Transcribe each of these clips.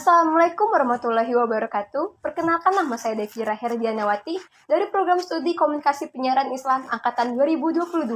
Assalamualaikum warahmatullahi wabarakatuh. Perkenalkan, nama saya Devira Herdianawati dari Program Studi Komunikasi Penyiaran Islam Angkatan 2022.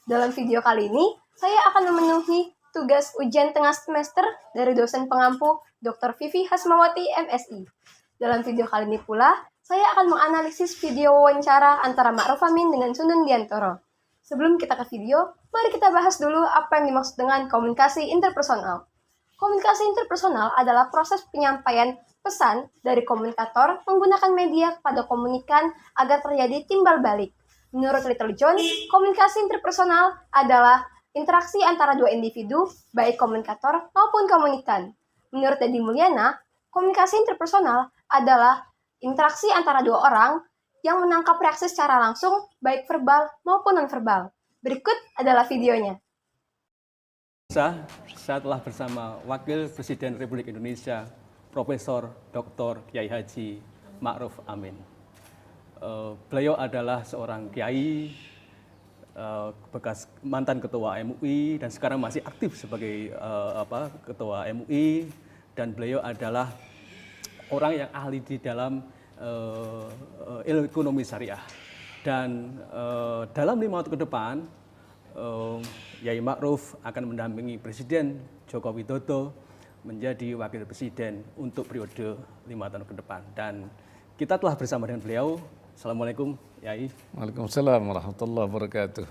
Dalam video kali ini, saya akan memenuhi tugas ujian tengah semester dari dosen pengampu Dr. Vivi Hasmawati, MSI. Dalam video kali ini pula, saya akan menganalisis video wawancara antara Ma'ruf Amin dengan Sundun Diantoro. Sebelum kita ke video, mari kita bahas dulu apa yang dimaksud dengan komunikasi interpersonal. Komunikasi interpersonal adalah proses penyampaian pesan dari komunikator menggunakan media kepada komunikan agar terjadi timbal balik. Menurut Little John, komunikasi interpersonal adalah interaksi antara dua individu, baik komunikator maupun komunikan. Menurut Deddy Mulyana, komunikasi interpersonal adalah interaksi antara dua orang yang menangkap reaksi secara langsung, baik verbal maupun non-verbal. Berikut adalah videonya. Saya telah bersama Wakil Presiden Republik Indonesia, Profesor Dr. Kiai Haji Ma'ruf Amin. Beliau adalah seorang kiai, bekas mantan ketua MUI dan sekarang masih aktif sebagai ketua MUI, dan beliau adalah orang yang ahli di dalam ilmu ekonomi syariah. Dan dalam 5 tahun ke depan, Yai Ma'ruf akan mendampingi Presiden Joko Widodo menjadi Wakil Presiden untuk periode 5 tahun ke depan. Dan kita telah bersama dengan beliau. Assalamualaikum, Yai. Waalaikumsalam warahmatullahi wabarakatuh.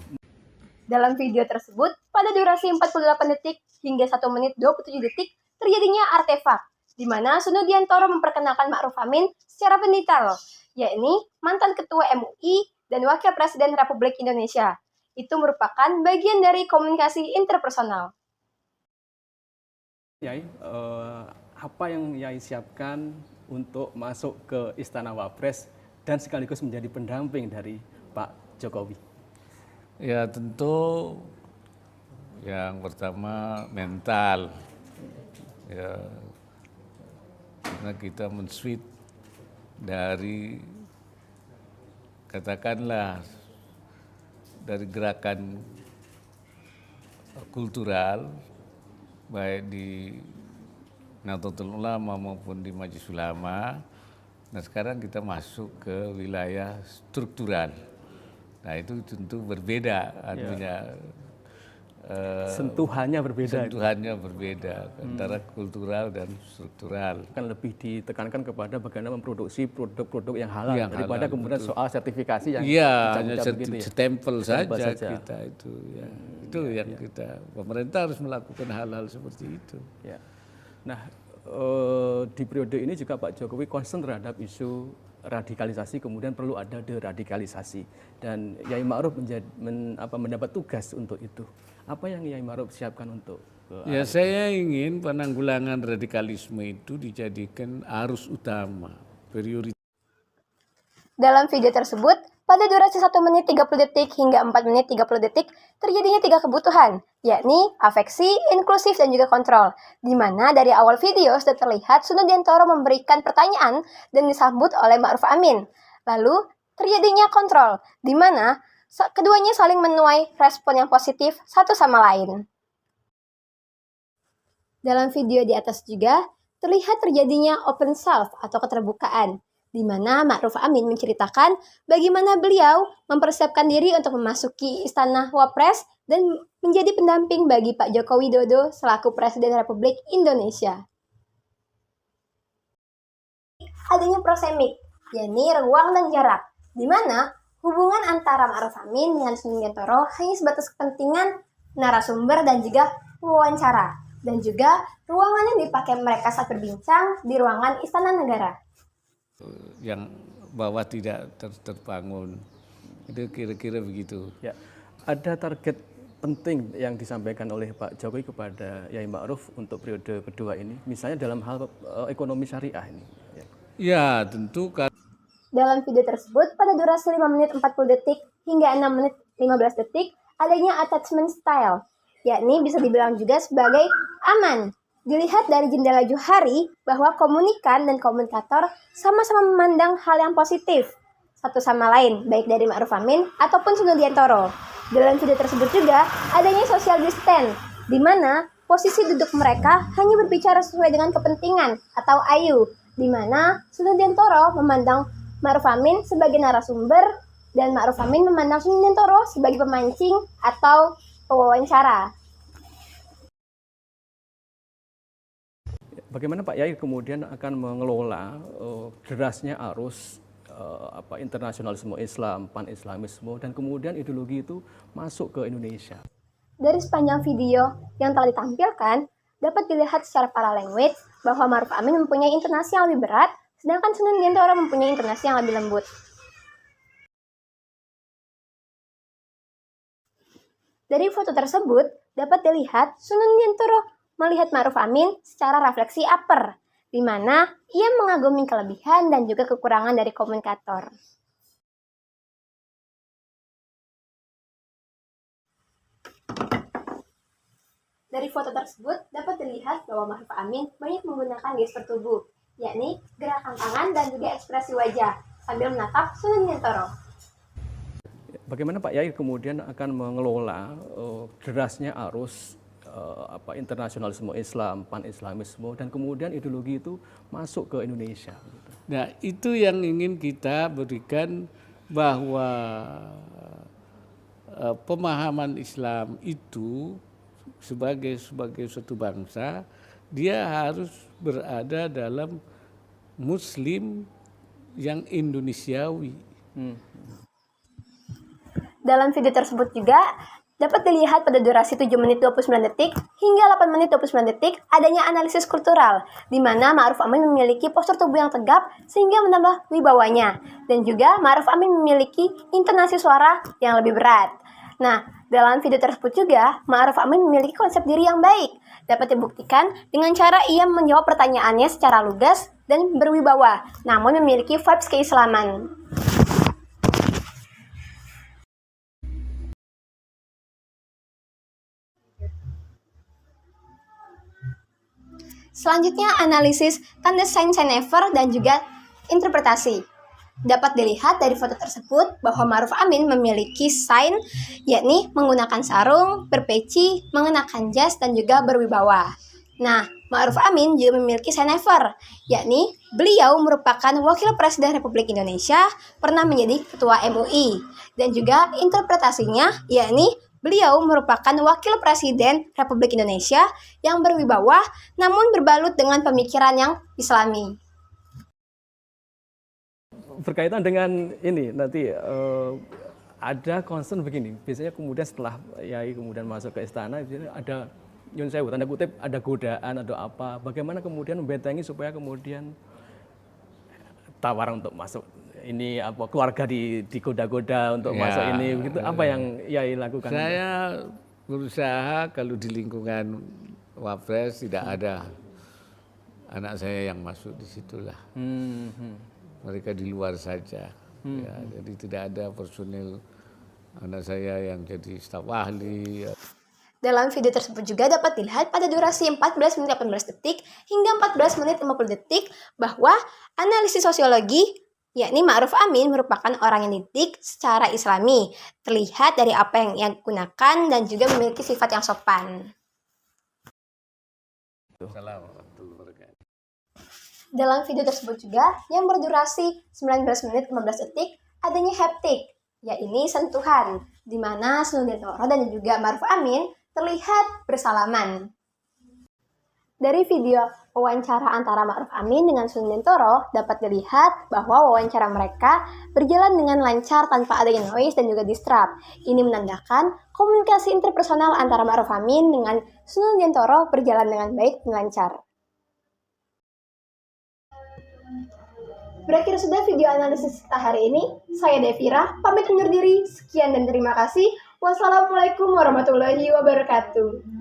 Dalam video tersebut, pada durasi 48 detik hingga 1 menit 27 detik, terjadinya artefak, di mana Sundun Diantoro memperkenalkan Ma'ruf Amin secara mendetail, yakni mantan Ketua MUI dan Wakil Presiden Republik Indonesia. Itu merupakan bagian dari komunikasi interpersonal. Yai, apa yang Yai siapkan untuk masuk ke Istana Wapres dan sekaligus menjadi pendamping dari Pak Jokowi? Ya, tentu yang pertama mental. Ya, karena kita men-switch dari, katakanlah, dari gerakan kultural baik di Nahdlatul Ulama maupun di Majelis Ulama. Nah, sekarang kita masuk ke wilayah struktural. Nah, itu tentu berbeda artinya. Sentuhannya berbeda. Sentuhannya berbeda antara kultural dan struktural. Kan lebih ditekankan kepada bagaimana memproduksi produk-produk yang halal daripada kemudian betul. Soal sertifikasi yang hanya gitu ya. Stempel saja kita itu ya. Itu yang kita, pemerintah harus melakukan hal-hal seperti itu. Ya. Nah, di periode ini juga Pak Jokowi concern terhadap isu radikalisasi, kemudian perlu ada deradikalisasi, dan Yai Ma'ruf mendapat tugas untuk itu. Apa yang Yai Ma'ruf siapkan untuk ya, saya ingin penanggulangan radikalisme itu dijadikan arus utama, prioritas. Dalam video tersebut, pada durasi 1 menit 30 detik hingga 4 menit 30 detik, terjadinya 3 kebutuhan, yakni afeksi, inklusif, dan juga kontrol. Di mana dari awal video sudah terlihat Sundun Diantoro memberikan pertanyaan dan disambut oleh Ma'ruf Amin. Lalu terjadinya kontrol, di mana keduanya saling menuai respon yang positif satu sama lain. Dalam video di atas juga terlihat terjadinya open self atau keterbukaan, di mana Ma'ruf Amin menceritakan bagaimana beliau mempersiapkan diri untuk memasuki Istana Wapres dan menjadi pendamping bagi Pak Joko Widodo selaku Presiden Republik Indonesia. Adanya prosemik, yakni ruang dan jarak, di mana hubungan antara Ma'ruf Amin dengan Sundun Diantoro hanya sebatas kepentingan narasumber dan juga wawancara, dan juga ruangan yang dipakai mereka saat berbincang di ruangan Istana Negara. Yang bawah tidak terbangun, itu kira-kira begitu. Ya, ada target penting yang disampaikan oleh Pak Jokowi kepada Yai Ma'ruf untuk periode kedua ini, misalnya dalam hal ekonomi syariah ini. Ya, tentu kan. Dalam video tersebut, pada durasi 5 menit 40 detik hingga 6 menit 15 detik, adanya attachment style, yakni bisa dibilang juga sebagai aman. Dilihat dari jendela Johari bahwa komunikan dan komunikator sama-sama memandang hal yang positif satu sama lain, baik dari Ma'ruf Amin ataupun Sundun Diantoro. Dalam video tersebut juga adanya social distance, di mana posisi duduk mereka hanya berbicara sesuai dengan kepentingan atau ayu, di mana Sunudiantoro memandang Ma'ruf Amin sebagai narasumber dan Ma'ruf Amin memandang Sunudiantoro sebagai pemancing atau pewawancara. Bagaimana Pak Yai kemudian akan mengelola derasnya arus internasionalisme Islam, pan-Islamisme, dan kemudian ideologi itu masuk ke Indonesia? Dari sepanjang video yang telah ditampilkan, dapat dilihat secara paralanguage bahwa Ma'ruf Amin mempunyai intonasi yang lebih berat, sedangkan Sunudiantoro mempunyai intonasi yang lebih lembut. Dari foto tersebut, dapat dilihat Sunudiantoro melihat Ma'ruf Amin secara refleksi upper, di mana ia mengagumi kelebihan dan juga kekurangan dari komunikator. Dari foto tersebut dapat dilihat bahwa Ma'ruf Amin banyak menggunakan gestur tubuh, yakni gerakan tangan dan juga ekspresi wajah, sambil menatap Sunudiantoro. Bagaimana Pak Yai kemudian akan mengelola derasnya arus internasionalisme Islam, pan-Islamisme, dan kemudian ideologi itu masuk ke Indonesia? Nah, itu yang ingin kita berikan, bahwa pemahaman Islam itu sebagai suatu bangsa, dia harus berada dalam Muslim yang Indonesiawi. Dalam video tersebut juga dapat dilihat pada durasi 7 menit 29 detik hingga 8 menit 29 detik adanya analisis kultural, di mana Ma'ruf Amin memiliki postur tubuh yang tegap sehingga menambah wibawanya, dan juga Ma'ruf Amin memiliki intonasi suara yang lebih berat. Nah, dalam video tersebut juga Ma'ruf Amin memiliki konsep diri yang baik, dapat dibuktikan dengan cara ia menjawab pertanyaannya secara lugas dan berwibawa, namun memiliki vibes keislaman. Selanjutnya, analisis tanda sign never dan juga interpretasi. Dapat dilihat dari foto tersebut bahwa Ma'ruf Amin memiliki sign, yakni menggunakan sarung, berpeci, mengenakan jas, dan juga berwibawa. Nah, Ma'ruf Amin juga memiliki sign never, yakni beliau merupakan Wakil Presiden Republik Indonesia, pernah menjadi Ketua MUI. Dan juga interpretasinya, yakni beliau merupakan Wakil Presiden Republik Indonesia yang berwibawa namun berbalut dengan pemikiran yang Islami. Berkaitan dengan ini nanti ada concern begini, biasanya kemudian setelah Yai kemudian masuk ke istana, biasanya ada nyun sewu, tanda kutip ada godaan atau apa, bagaimana kemudian membentengi supaya kemudian tawaran untuk masuk ini apa keluarga digoda-goda untuk masuk ini begitu, apa yang Yai lakukan? Saya berusaha kalau di lingkungan Wapres tidak ada anak saya yang masuk di situlah. Mereka di luar saja. Ya, jadi tidak ada personil anak saya yang jadi staf ahli. Dalam video tersebut juga dapat dilihat pada durasi 14 menit 18 detik hingga 14 menit 50 detik bahwa analisis sosiologi, yakni Ma'ruf Amin merupakan orang yang dididik secara Islami, terlihat dari apa yang ia gunakan dan juga memiliki sifat yang sopan. Dalam video tersebut juga yang berdurasi 19 menit 15 detik adanya haptik, yakni sentuhan, di mana Sunudiantoro dan juga Ma'ruf Amin terlihat bersalaman. Dari video wawancara antara Ma'ruf Amin dengan Sunudiantoro dapat dilihat bahwa wawancara mereka berjalan dengan lancar tanpa adanya noise dan juga disrupt. Ini menandakan komunikasi interpersonal antara Ma'ruf Amin dengan Sunudiantoro berjalan dengan baik dan lancar. Berakhir sudah video analisis kita hari ini. Saya Devira, pamit undur diri. Sekian dan terima kasih. Wassalamualaikum warahmatullahi wabarakatuh.